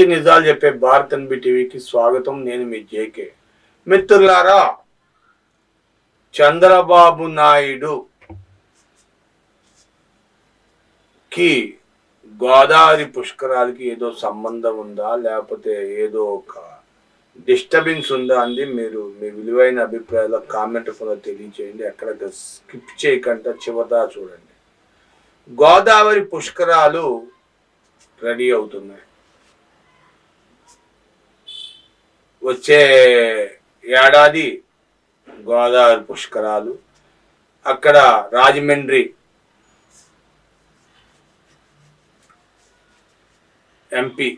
పచ్చి నిజాలు చెప్పే భారత్ ఎన్బి టీవీకి స్వాగతం. నేను మీ జేకే. మిత్రులారా, చంద్రబాబు నాయుడు కి గోదావరి పుష్కరాలకి ఏదో సంబంధం ఉందా, లేకపోతే ఏదో ఒక డిస్టర్బెన్స్ ఉందా అని మీరు మీ విలువైన అభిప్రాయాలు కామెంట్ కూడా తెలియచేయండి. ఎక్కడ స్కిప్ చేయకుండా చివరిదా చూడండి. గోదావరి పుష్కరాలు రెడీ అవుతున్నాయి. వచ్చే ఏడాది గోదావరి పుష్కరాలు అక్కడ రాజమండ్రి ఎంపీ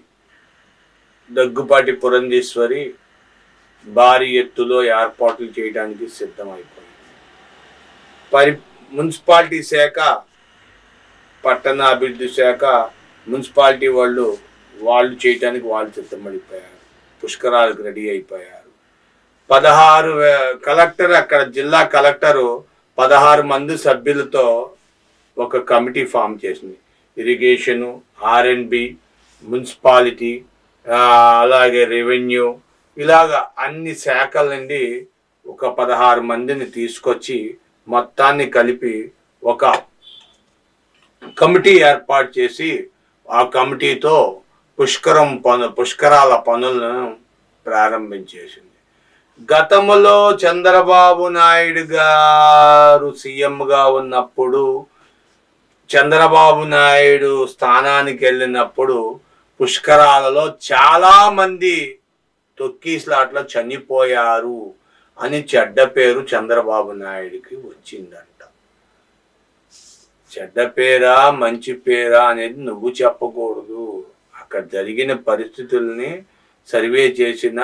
దగ్గుపాటి పురంధేశ్వరి భారీ ఎత్తులో ఏర్పాట్లు చేయడానికి సిద్ధమైపోయింది. మున్సిపాలిటీ శాఖ, పట్టణ అభివృద్ధి శాఖ, మున్సిపాలిటీ వాళ్ళు చేయడానికి వాళ్ళు సిద్ధపడిపోయారు. పుష్కరాలకు రెడీ అయిపోయారు. 16 కలెక్టర్, అక్కడ జిల్లా కలెక్టరు 16 మంది సభ్యులతో ఒక కమిటీ ఫామ్ చేసింది. ఇరిగేషను, R&B, మున్సిపాలిటీ, అలాగే రెవెన్యూ, ఇలాగా అన్ని శాఖల నుండి ఒక 16 మందిని తీసుకొచ్చి మొత్తాన్ని కలిపి ఒక కమిటీ ఏర్పాటు చేసి ఆ కమిటీతో పుష్కరాల పనులను ప్రారంభించేసింది. గతంలో చంద్రబాబు నాయుడు గారు సీఎంగా ఉన్నప్పుడు, చంద్రబాబు నాయుడు స్థానానికి వెళ్ళినప్పుడు పుష్కరాలలో చాలా మంది తొక్కిస్లాట్లో చనిపోయారు అని చెడ్డ పేరు చంద్రబాబు నాయుడికి వచ్చిందంట. చెడ్డ పేరా మంచి పేరా అనేది నువ్వు చెప్పకూడదు. అక్కడ జరిగిన పరిస్థితుల్ని సర్వే చేసిన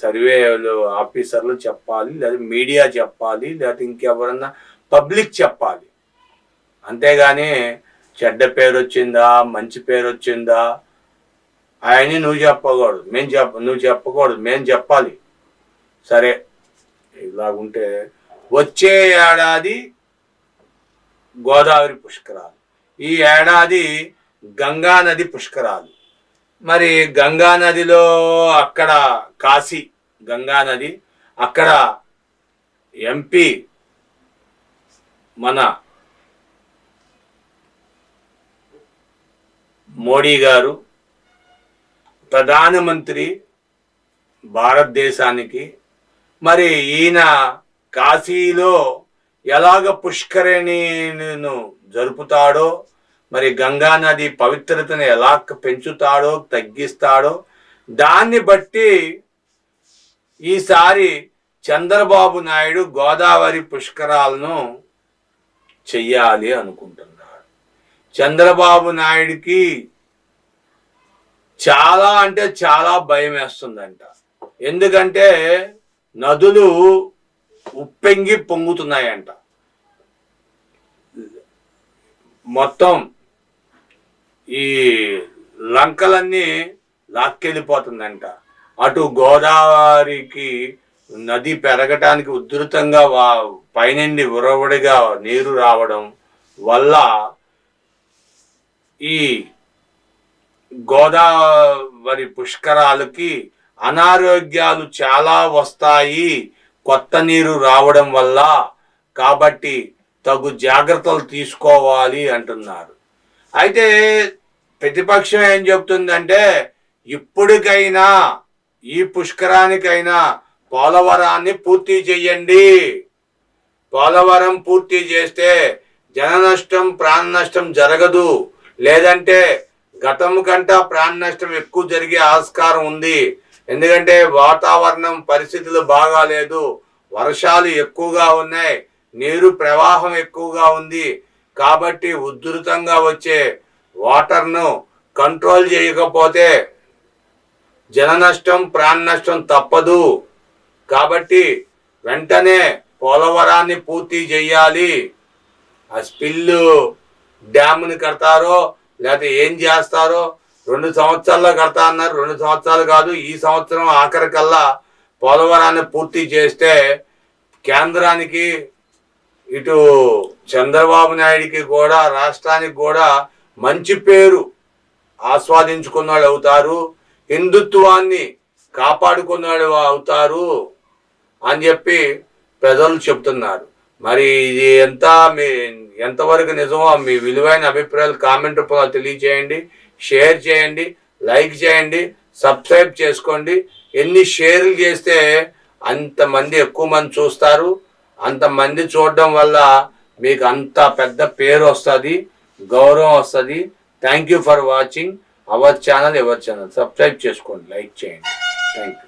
సర్వేలు ఆఫీసర్లు చెప్పాలి, లేదా మీడియా చెప్పాలి, లేదా ఇంకెవరన్నా పబ్లిక్ చెప్పాలి. అంతేగాని చెడ్డ పేరు వచ్చిందా మంచి పేరు వచ్చిందా ఆయన్ని నువ్వు చెప్పకూడదు, నువ్వు చెప్పకూడదు, మేము చెప్పాలి. సరే, ఇలాగుంటే వచ్చే ఏడాది గోదావరి పుష్కరాలు, ఈ ఏడాది గంగా నది పుష్కరాలు. మరి గంగా నదిలో అక్కడ కాశీ గంగా నది, అక్కడ ఎంపీ మన మోడీ గారు, ప్రధానమంత్రి భారతదేశానికి, మరి ఈయన కాశీలో ఎలాగ పుష్కరిణిను జరుపుతాడో, మరి గంగా నది పవిత్రతను ఎలా పెంచుతాడో తగ్గిస్తాడో దాన్ని బట్టి ఈసారి చంద్రబాబు నాయుడు గోదావరి పుష్కరాలను చెయ్యాలి అనుకుంటున్నాడు. చంద్రబాబు నాయుడికి చాలా అంటే చాలా భయం వేస్తుందంట. ఎందుకంటే నదులు ఉప్పెంగి పొంగుతున్నాయంట. మొత్తం ఈ లంకలన్నీ లాక్కెళ్ళిపోతుందంట. అటు గోదావరికి నది పెరగటానికి ఉధృతంగా పైనుండి ఉరవడిగా నీరు రావడం వల్ల ఈ గోదావరి పుష్కరాలకి అనారోగ్యాలు చాలా వస్తాయి కొత్త నీరు రావడం వల్ల. కాబట్టి తగు జాగ్రత్తలు తీసుకోవాలి అంటున్నారు. అయితే ప్రతిపక్షం ఏం చెప్తుందంటే, ఇప్పటికైనా ఈ పుష్కరానికైనా పోలవరాన్ని పూర్తి చెయ్యండి. పోలవరం పూర్తి చేస్తే జన నష్టం ప్రాణ నష్టం జరగదు, లేదంటే గతం కంటే ప్రాణ నష్టం ఎక్కువ జరిగే ఆస్కారం ఉంది. ఎందుకంటే వాతావరణం పరిస్థితులు బాగాలేదు, వర్షాలు ఎక్కువగా ఉన్నాయి, నీరు ప్రవాహం ఎక్కువగా ఉంది. కాబట్టి ఉధృతంగా వచ్చే వాటర్ను కంట్రోల్ చేయకపోతే జన నష్టం ప్రాణ నష్టం తప్పదు. కాబట్టి వెంటనే పోలవరాన్ని పూర్తి చేయాలి. ఆ స్పిల్లు డ్యామ్ని కడతారో లేకపోతే ఏం చేస్తారో, 2 సంవత్సరాల్లో కడతా అన్నారు. 2 సంవత్సరాలు కాదు, ఈ సంవత్సరం ఆఖరికల్లా పోలవరాన్ని పూర్తి చేస్తే కేంద్రానికి, ఇటు చంద్రబాబు నాయుడికి కూడా, రాష్ట్రానికి కూడా మంచి పేరు ఆస్వాదించుకున్న వాళ్ళు అవుతారు. హిందుత్వాన్ని కాపాడుకున్నాడు అవుతారు అని చెప్పి ప్రజలు చెప్తున్నారు. మరి ఇది ఎంతవరకు నిజమో మీ విలువైన అభిప్రాయాలు కామెంట్ రూపంలో తెలియజేయండి. షేర్ చేయండి, లైక్ చేయండి, సబ్స్క్రైబ్ చేసుకోండి. ఎన్ని షేర్లు చేస్తే అంతమంది ఎక్కువ మంది చూస్తారు. అంతమంది చూడడం వల్ల మీకు అంత పెద్ద పేరు వస్తుంది, గౌరవం వస్తుంది. Thank you for watching our channel. Subscribe చేసుకోండి, లైక్ చేయండి. Thank you.